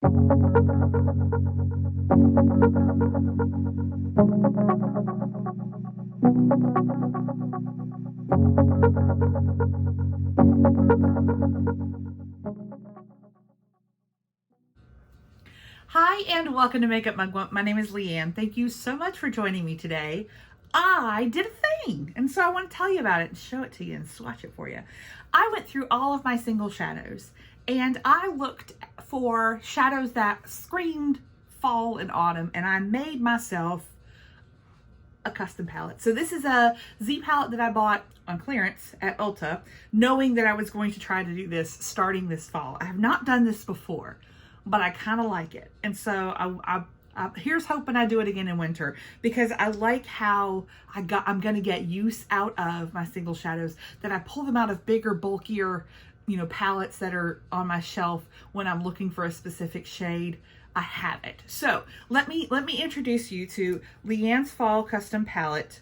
Hi and welcome to Makeup Mugwump. My name is Leanne. Thank you so much for joining me today. I did a thing, and so I want to tell you about it and show it to you and swatch it for you. I went through all of my single shadows and I looked for shadows that screamed fall and autumn, and I made myself a custom palette. So this is a Z palette that I bought on clearance at Ulta, knowing that I was going to try to do this starting this fall. I have not done this before, but I kind of like it. And so here's hoping I do it again in winter, because I like how I'm going to get use out of my single shadows, that I pull them out of bigger, bulkier, palettes that are on my shelf when I'm looking for a specific shade. I have it. So let me introduce you to Leanne's fall custom palette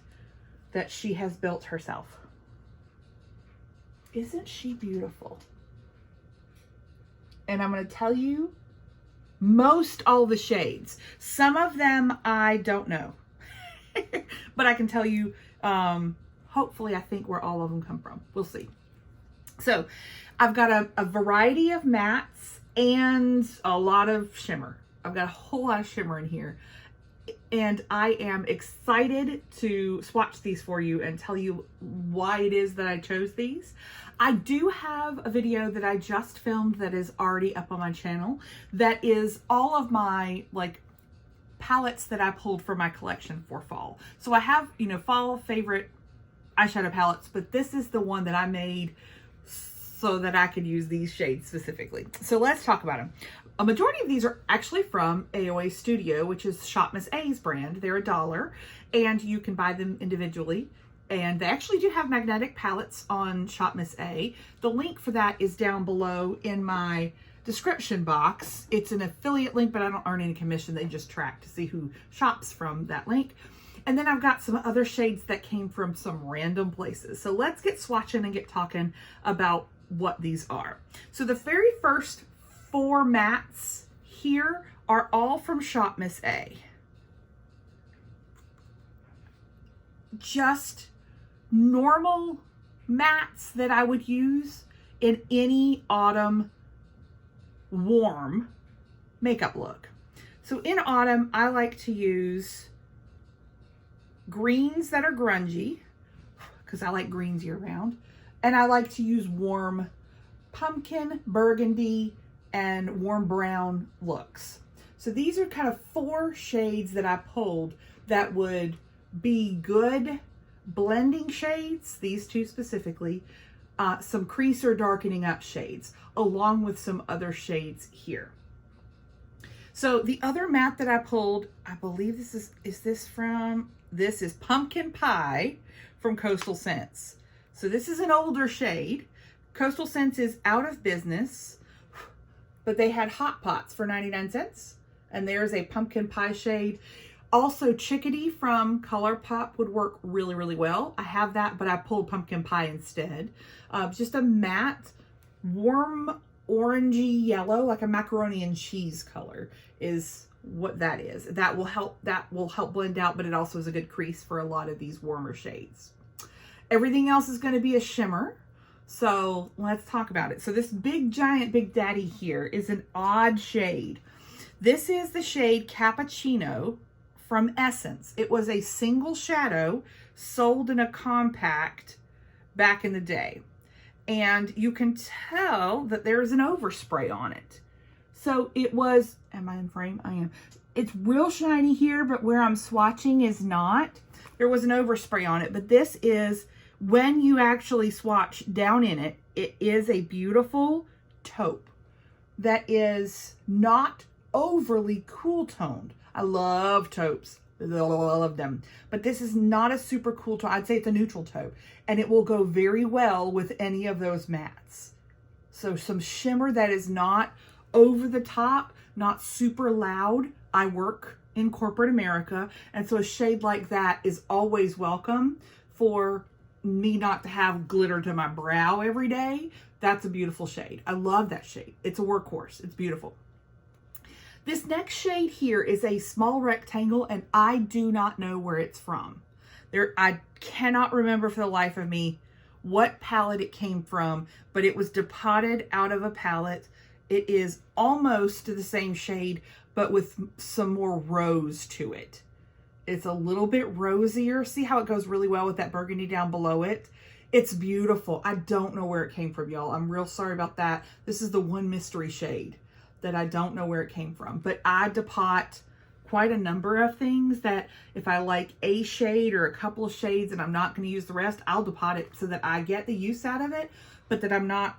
that she has built herself. Isn't she beautiful? And I'm going to tell you most all the shades. Some of them I don't know, but I can tell you, hopefully I think where all of them come from. We'll see. So I've got a variety of mattes and a lot of shimmer. I've got a whole lot of shimmer in here, and I am excited to swatch these for you and tell you why it is that I chose these. I do have a video that I just filmed that is already up on my channel that is all of my palettes that I pulled from my collection for fall. So I have, fall favorite eyeshadow palettes, but this is the one that I made so that I could use these shades specifically. So let's talk about them. A majority of these are actually from AOA Studio, which is Shop Miss A's brand. They're $1 and you can buy them individually. And they actually do have magnetic palettes on Shop Miss A. The link for that is down below in my description box. It's an affiliate link, but I don't earn any commission. They just track to see who shops from that link. And then I've got some other shades that came from some random places. So let's get swatching and get talking about what these are. So the very first 4 mattes here are all from Shop Miss A. Just normal mattes that I would use in any autumn warm makeup look. So in autumn, I like to use greens that are grungy, because I like greens year round. And I like to use warm pumpkin, burgundy, and warm brown looks. So these are kind of 4 shades that I pulled that would be good blending shades, these 2 specifically, some crease or darkening up shades, along with some other shades here. So the other matte that I pulled, I believe this is Pumpkin Pie from Coastal Scents. So this is an older shade. Coastal Scents is out of business, but they had hot pots for 99 cents. And there's a pumpkin pie shade. Also, Chickadee from ColourPop would work really, really well. I have that, but I pulled pumpkin pie instead. Just a matte, warm, orangey yellow, like a macaroni and cheese color is what that is. That will help blend out, but it also is a good crease for a lot of these warmer shades. Everything else is going to be a shimmer. So let's talk about it. So this big giant Big Daddy here is an odd shade. This is the shade Cappuccino from Essence. It was a single shadow sold in a compact back in the day. And you can tell that there's an overspray on it. So it was, am I in frame? I am. It's real shiny here, but where I'm swatching is not. There was an overspray on it, but this is, when you actually swatch down in it, it is a beautiful taupe that is not overly cool toned. I love taupes. I love them. But this is not a super cool taupe. I'd say it's a neutral taupe. And it will go very well with any of those mattes. So some shimmer that is not over the top, not super loud. I work in corporate America. And so a shade like that is always welcome for me not to have glitter to my brow every day. That's a beautiful shade. I love that shade. It's a workhorse. It's beautiful. This next shade here is a small rectangle, and I do not know where it's from. I cannot remember for the life of me what palette it came from, but it was depotted out of a palette. It is almost the same shade, but with some more rose to it. It's a little bit rosier. See how it goes really well with that burgundy down below it? It's beautiful. I don't know where it came from, y'all. I'm real sorry about that. This is the one mystery shade that I don't know where it came from, but I depot quite a number of things that if I like a shade or a couple of shades and I'm not going to use the rest, I'll depot it so that I get the use out of it, but that I'm not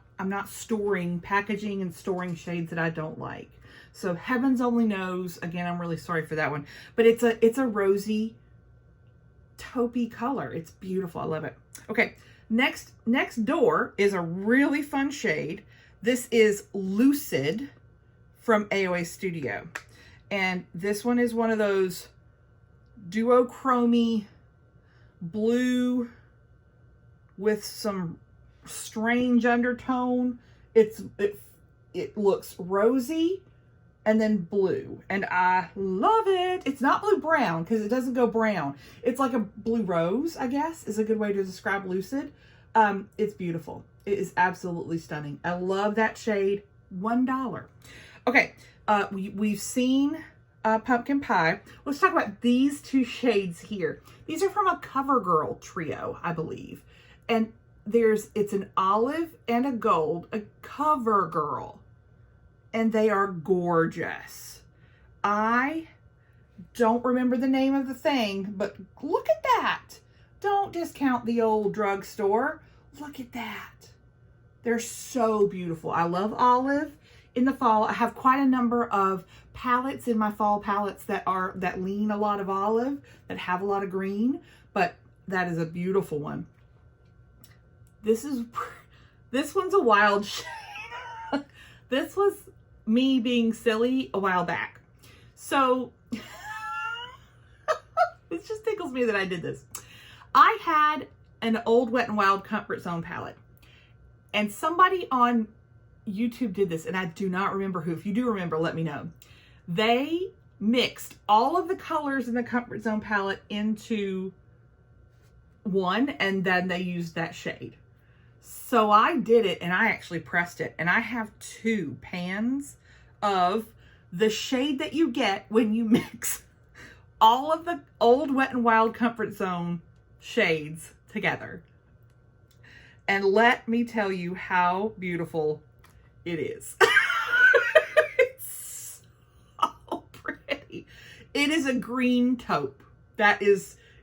packaging and storing shades that I don't like. So heavens only knows. Again, I'm really sorry for that one, but it's a rosy taupey color. It's beautiful. I love it. Okay. Next door is a really fun shade. This is Lucid from AOA Studio. And this one is one of those duochrome blue with some strange undertone. It looks rosy and then blue, and I love it. It's not blue brown because it doesn't go brown. It's like a blue rose, I guess, is a good way to describe Lucid. It's beautiful. It is absolutely stunning. I love that shade. $1. Okay. We've seen Pumpkin Pie. Let's talk about these two shades here. These are from a Covergirl trio, I believe. And it's an olive and a gold, a Covergirl. And they are gorgeous. I don't remember the name of the thing, but look at that. Don't discount the old drugstore. Look at that. They're so beautiful. I love olive. In the fall, I have quite a number of palettes in my fall palettes that lean a lot of olive, that have a lot of green, but that is a beautiful one. This one's a wild shade. This was me being silly a while back. So it just tickles me that I did this. I had an old Wet n Wild Comfort Zone palette, and somebody on YouTube did this, and I do not remember who. If you do remember, let me know. They mixed all of the colors in the Comfort Zone palette into one, and then they used that shade. So I did it, and I actually pressed it, and I have 2 pans of the shade that you get when you mix all of the old Wet n Wild Comfort Zone shades together. And let me tell you how beautiful it is. It's so pretty. It is a green taupe. It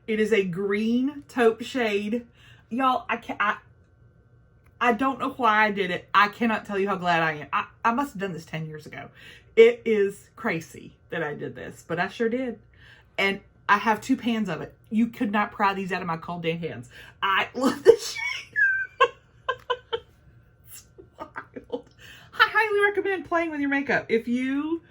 is a green taupe shade. Y'all, I don't know why I did it. I cannot tell you how glad I am. I must have done this 10 years ago. It is crazy that I did this, but I sure did. And I have 2 pans of it. You could not pry these out of my cold dead hands. I love this shade. I highly recommend playing with your makeup. If you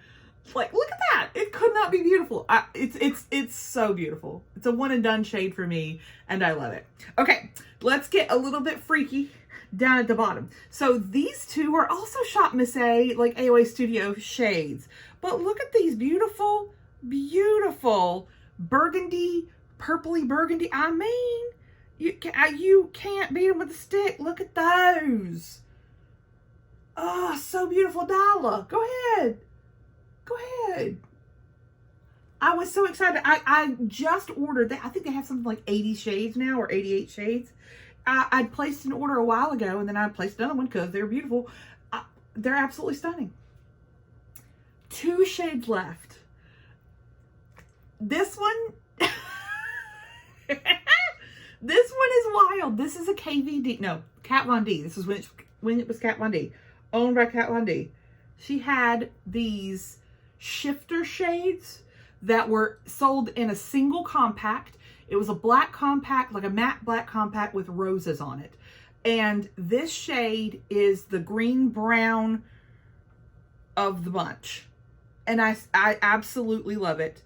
look at that. It could not be beautiful. It's so beautiful. It's a one and done shade for me, and I love it. Okay, let's get a little bit freaky down at the bottom. So these 2 are also Shop Miss A, like AOA Studio shades. But look at these beautiful, beautiful burgundy, purpley burgundy. I mean, you can't beat them with a stick. Look at those. Oh, so beautiful, Darla. Go ahead. Go ahead. I was so excited. I just ordered that. I think they have something like 80 shades now, or 88 shades. I'd placed an order a while ago, and then I placed another one because they're beautiful. They're absolutely stunning. 2 shades left. This one, this one is wild. This is a KVD. No, Kat Von D. This is when it was Kat Von D. Owned by Kat Von D. She had these shifter shades that were sold in a single compact. It was a black compact, like a matte black compact with roses on it. And this shade is the green brown of the bunch. And I absolutely love it.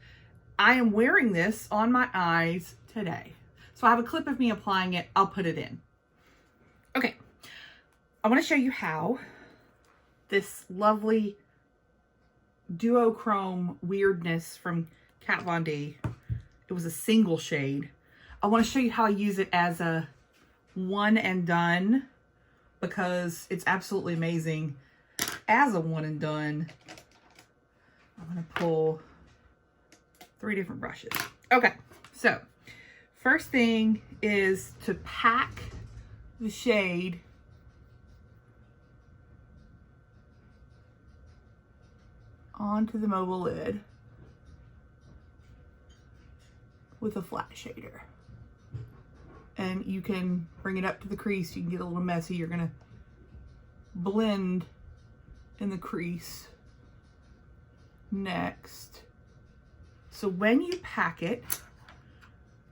I am wearing this on my eyes today. So I have a clip of me applying it. I'll put it in. Okay. I want to show you how this lovely duochrome weirdness from Kat Von D. It was a single shade. I want to show you how I use it as a one and done, because it's absolutely amazing as a one and done. I'm going to pull 3 different brushes. Okay, so first thing is to pack the shade onto the mobile lid with a flat shader. And you can bring it up to the crease. You can get a little messy. You're gonna blend in the crease next. So when you pack it,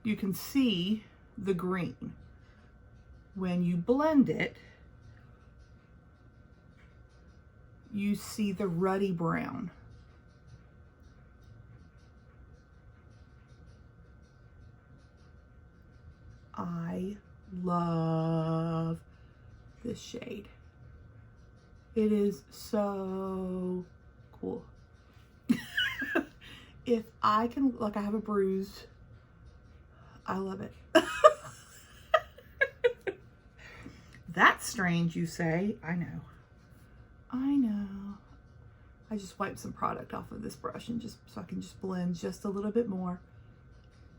you can see the green. When you blend it, you see the ruddy brown. I love this shade. It is so cool. If I can, like, I have a bruise. I love it. That's strange, you say. I know. I know. I just wiped some product off of this brush and just so I can just blend just a little bit more.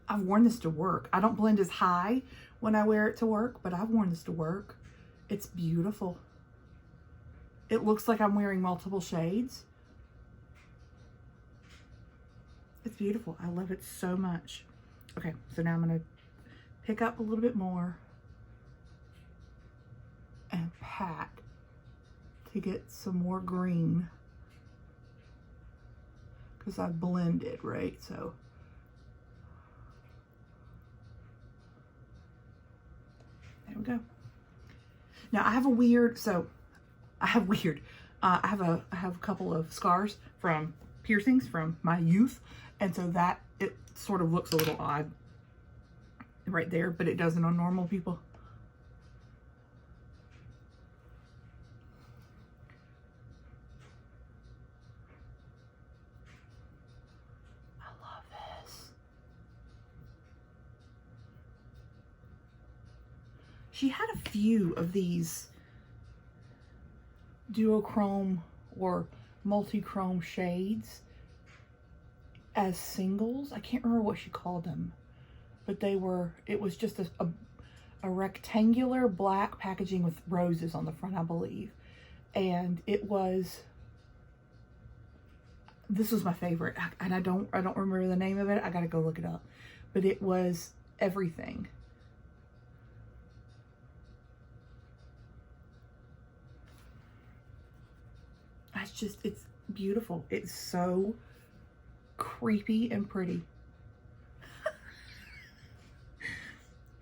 I've worn this to work. I don't blend as high when I wear it to work, but I've worn this to work. It's beautiful. It looks like I'm wearing multiple shades. It's beautiful. I love it so much. Okay, so now I'm going to pick up a little bit more and pat to get some more green, because I blended, right? So there we go. Now I have a weird, I have a couple of scars from piercings from my youth, and so that it sort of looks a little odd right there, but it doesn't on normal people. I love this. She had a few of these duochrome or multi-chrome shades as singles. I can't remember what she called them, but it was just a rectangular black packaging with roses on the front, I believe. And this was my favorite, and I don't remember the name of it. I gotta go look it up, but it was everything. It's beautiful. It's so creepy and pretty.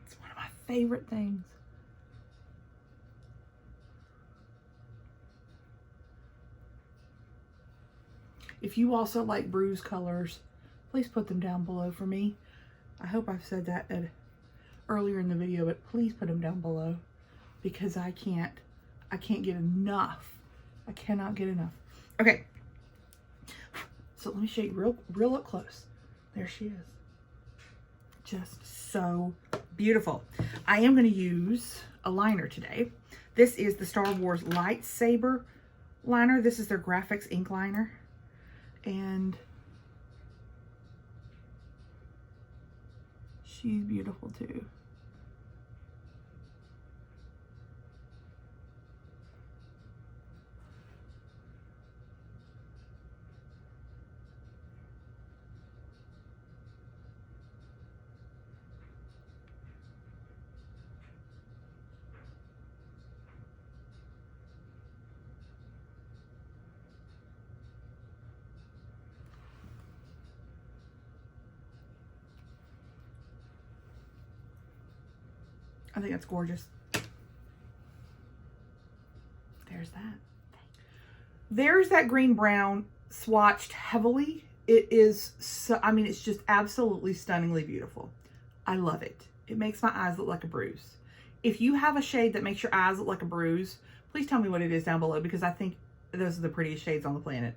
It's one of my favorite things. If you also like bruise colors, please put them down below for me. I hope I've said that earlier in the video, but please put them down below, because I can't get enough. I cannot get enough. Okay, so let me show you real up close. There she is. Just so beautiful. I am going to use a liner today. This is the Star Wars Lightsaber liner. This is their graphics ink liner. And she's beautiful too. I think that's gorgeous. There's that. There's that green brown swatched heavily. It is so, I mean, it's just absolutely stunningly beautiful. I love it. It makes my eyes look like a bruise. If you have a shade that makes your eyes look like a bruise, please tell me what it is down below, because I think those are the prettiest shades on the planet.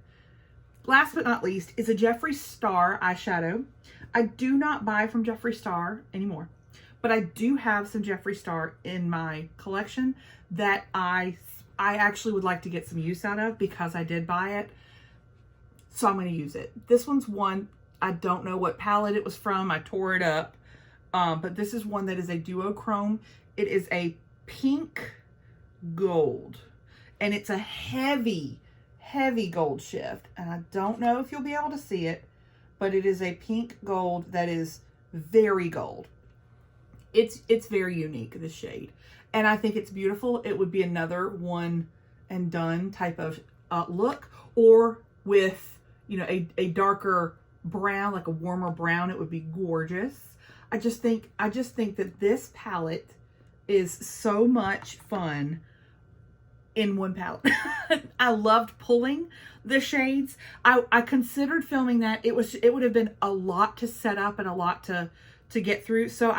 last but not least is a Jeffree Star eyeshadow. I do not buy from Jeffree Star anymore, but I do have some Jeffree Star in my collection that I actually would like to get some use out of because I did buy it. So I'm going to use it. This one's one, I don't know what palette it was from. I tore it up. But this is one that is a duochrome. It is a pink gold. And it's a heavy, heavy gold shift. And I don't know if you'll be able to see it, but it is a pink gold that is very gold. It's very unique, this shade. And I think it's beautiful. It would be another one and done type of look, or with, you know, a darker brown, like a warmer brown, it would be gorgeous. I just think that this palette is so much fun in one palette. I loved pulling the shades. I considered filming that. It would have been a lot to set up and a lot to get through. So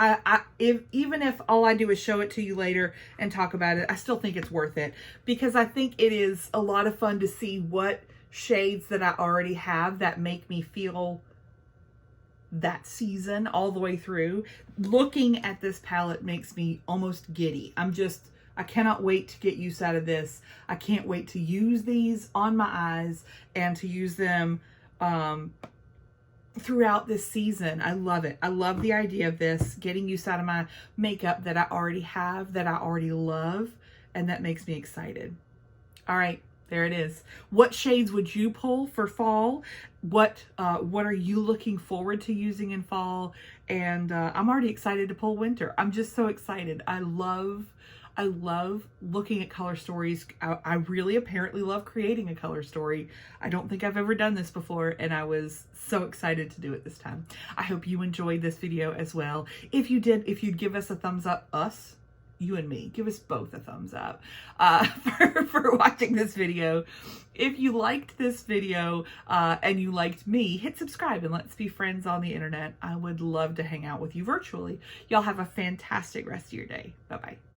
even if all I do is show it to you later and talk about it, I still think it's worth it, because I think it is a lot of fun to see what shades that I already have that make me feel that season all the way through. Looking at this palette makes me almost giddy. I cannot wait to get use out of this. I can't wait to use these on my eyes and to use them throughout this season. I love it. I love the idea of this, getting use out of my makeup that I already have, that I already love, and that makes me excited. All right, there it is. What shades would you pull for fall? What are you looking forward to using in fall? And I'm already excited to pull winter. I'm just so excited. I love looking at color stories. I really apparently love creating a color story. I don't think I've ever done this before, and I was so excited to do it this time. I hope you enjoyed this video as well. If you did, if you'd give us a thumbs up, you and me, give us both a thumbs up for watching this video. If you liked this video and you liked me, hit subscribe and let's be friends on the internet. I would love to hang out with you virtually. Y'all have a fantastic rest of your day. Bye-bye.